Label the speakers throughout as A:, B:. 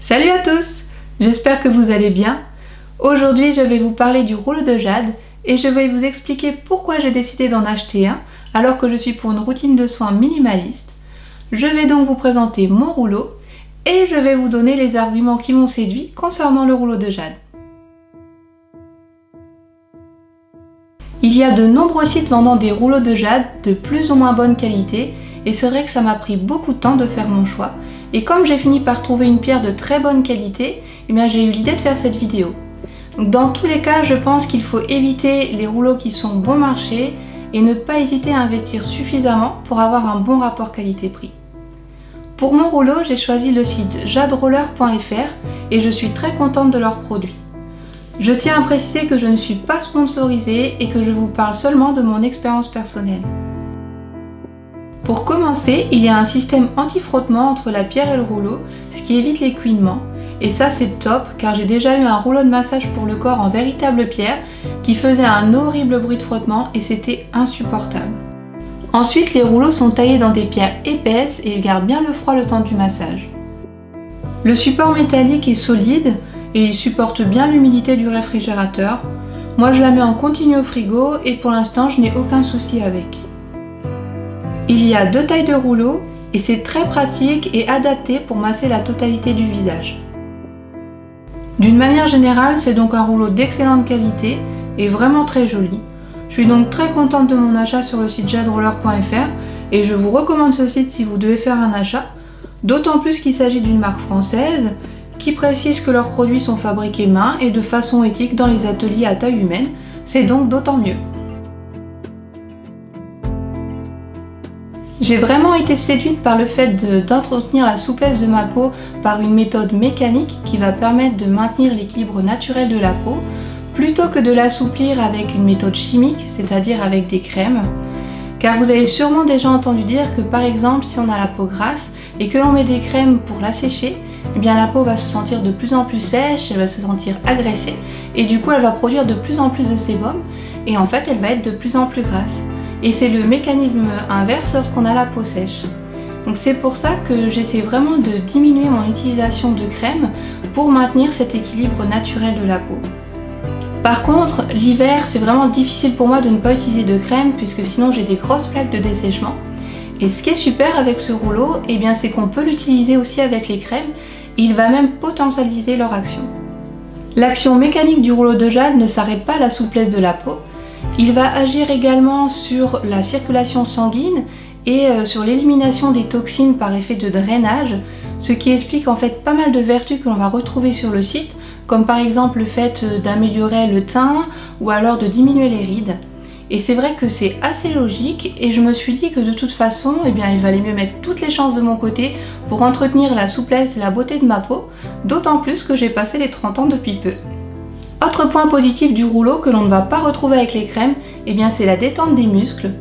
A: Salut à tous! J'espère que vous allez bien. Aujourd'hui, je vais vous parler du rouleau de jade et je vais vous expliquer pourquoi j'ai décidé d'en acheter un alors que je suis pour une routine de soins minimaliste. Je vais donc vous présenter mon rouleau et je vais vous donner les arguments qui m'ont séduit concernant le rouleau de jade. Il y a de nombreux sites vendant des rouleaux de jade de plus ou moins bonne qualité et c'est vrai que ça m'a pris beaucoup de temps de faire mon choix. Et comme j'ai fini par trouver une pierre de très bonne qualité, j'ai eu l'idée de faire cette vidéo. Donc dans tous les cas, je pense qu'il faut éviter les rouleaux qui sont bon marché et ne pas hésiter à investir suffisamment pour avoir un bon rapport qualité-prix. Pour mon rouleau, j'ai choisi le site jaderoller.fr et je suis très contente de leurs produits. Je tiens à préciser que je ne suis pas sponsorisée et que je vous parle seulement de mon expérience personnelle. Pour commencer, il y a un système anti-frottement entre la pierre et le rouleau, ce qui évite l'écouinement. Et ça c'est top car j'ai déjà eu un rouleau de massage pour le corps en véritable pierre qui faisait un horrible bruit de frottement et c'était insupportable. Ensuite, les rouleaux sont taillés dans des pierres épaisses et ils gardent bien le froid le temps du massage. Le support métallique est solide et il supporte bien l'humidité du réfrigérateur. Moi je la mets en continu au frigo et pour l'instant je n'ai aucun souci avec. Il y a deux tailles de rouleaux et c'est très pratique et adapté pour masser la totalité du visage. D'une manière générale, c'est donc un rouleau d'excellente qualité et vraiment très joli. Je suis donc très contente de mon achat sur le site jaderoller.fr et je vous recommande ce site si vous devez faire un achat, d'autant plus qu'il s'agit d'une marque française qui précise que leurs produits sont fabriqués main et de façon éthique dans les ateliers à taille humaine, c'est donc d'autant mieux. J'ai vraiment été séduite par le fait d'entretenir la souplesse de ma peau par une méthode mécanique qui va permettre de maintenir l'équilibre naturel de la peau plutôt que de l'assouplir avec une méthode chimique, c'est-à-dire avec des crèmes. Car vous avez sûrement déjà entendu dire que par exemple si on a la peau grasse et que l'on met des crèmes pour la sécher, la peau va se sentir de plus en plus sèche, elle va se sentir agressée et du coup elle va produire de plus en plus de sébum et en fait elle va être de plus en plus grasse. Et c'est le mécanisme inverse lorsqu'on a la peau sèche. Donc c'est pour ça que j'essaie vraiment de diminuer mon utilisation de crème pour maintenir cet équilibre naturel de la peau. Par contre, l'hiver c'est vraiment difficile pour moi de ne pas utiliser de crème puisque sinon j'ai des grosses plaques de dessèchement. Et ce qui est super avec ce rouleau, c'est qu'on peut l'utiliser aussi avec les crèmes et il va même potentialiser leur action. L'action mécanique du rouleau de jade ne s'arrête pas à la souplesse de la peau. Il va agir également sur la circulation sanguine et sur l'élimination des toxines par effet de drainage, ce qui explique en fait pas mal de vertus que l'on va retrouver sur le site, comme par exemple le fait d'améliorer le teint ou alors de diminuer les rides. Et c'est vrai que c'est assez logique et je me suis dit que de toute façon, il valait mieux mettre toutes les chances de mon côté pour entretenir la souplesse et la beauté de ma peau, d'autant plus que j'ai passé les 30 ans depuis peu. Autre point positif du rouleau que l'on ne va pas retrouver avec les crèmes, c'est la détente des muscles.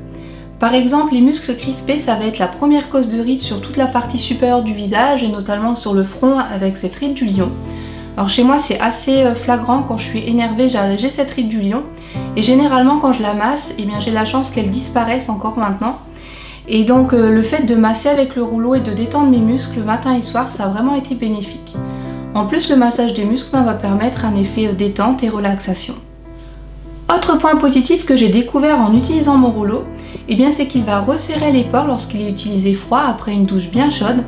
A: Par exemple, les muscles crispés, ça va être la première cause de rides sur toute la partie supérieure du visage et notamment sur le front avec cette ride du lion. Alors chez moi c'est assez flagrant, quand je suis énervée j'ai cette ride du lion et généralement quand je la masse, j'ai la chance qu'elle disparaisse encore maintenant. Et donc le fait de masser avec le rouleau et de détendre mes muscles matin et soir, ça a vraiment été bénéfique. En plus, le massage des muscles va permettre un effet détente et relaxation. Autre point positif que j'ai découvert en utilisant mon rouleau, c'est qu'il va resserrer les pores lorsqu'il est utilisé froid après une douche bien chaude.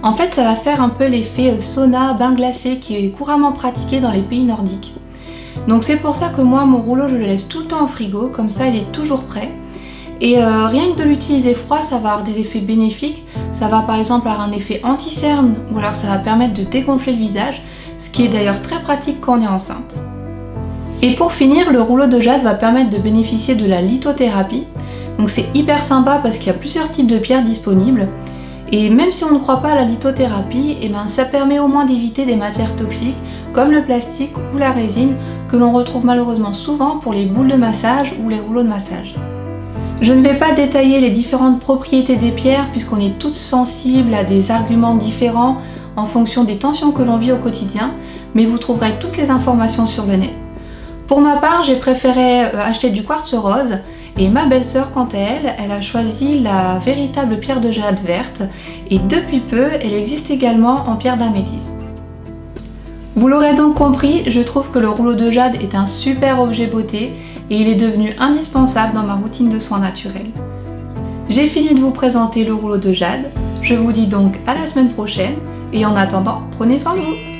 A: En fait, ça va faire un peu l'effet sauna, bain glacé qui est couramment pratiqué dans les pays nordiques. Donc c'est pour ça que moi, mon rouleau, je le laisse tout le temps au frigo, comme ça il est toujours prêt. Et rien que de l'utiliser froid, ça va avoir des effets bénéfiques. Ça va par exemple avoir un effet anti-cerne ou alors ça va permettre de dégonfler le visage, ce qui est d'ailleurs très pratique quand on est enceinte. Et pour finir, le rouleau de jade va permettre de bénéficier de la lithothérapie. Donc c'est hyper sympa parce qu'il y a plusieurs types de pierres disponibles. Et même si on ne croit pas à la lithothérapie, ça permet au moins d'éviter des matières toxiques comme le plastique ou la résine que l'on retrouve malheureusement souvent pour les boules de massage ou les rouleaux de massage. Je ne vais pas détailler les différentes propriétés des pierres puisqu'on est toutes sensibles à des arguments différents en fonction des tensions que l'on vit au quotidien, mais vous trouverez toutes les informations sur le net. Pour ma part, j'ai préféré acheter du quartz rose et ma belle-sœur, quant à elle, elle a choisi la véritable pierre de jade verte et depuis peu, elle existe également en pierre d'améthyste. Vous l'aurez donc compris, je trouve que le rouleau de jade est un super objet beauté et il est devenu indispensable dans ma routine de soins naturels. J'ai fini de vous présenter le rouleau de jade, je vous dis donc à la semaine prochaine et en attendant, prenez soin de vous!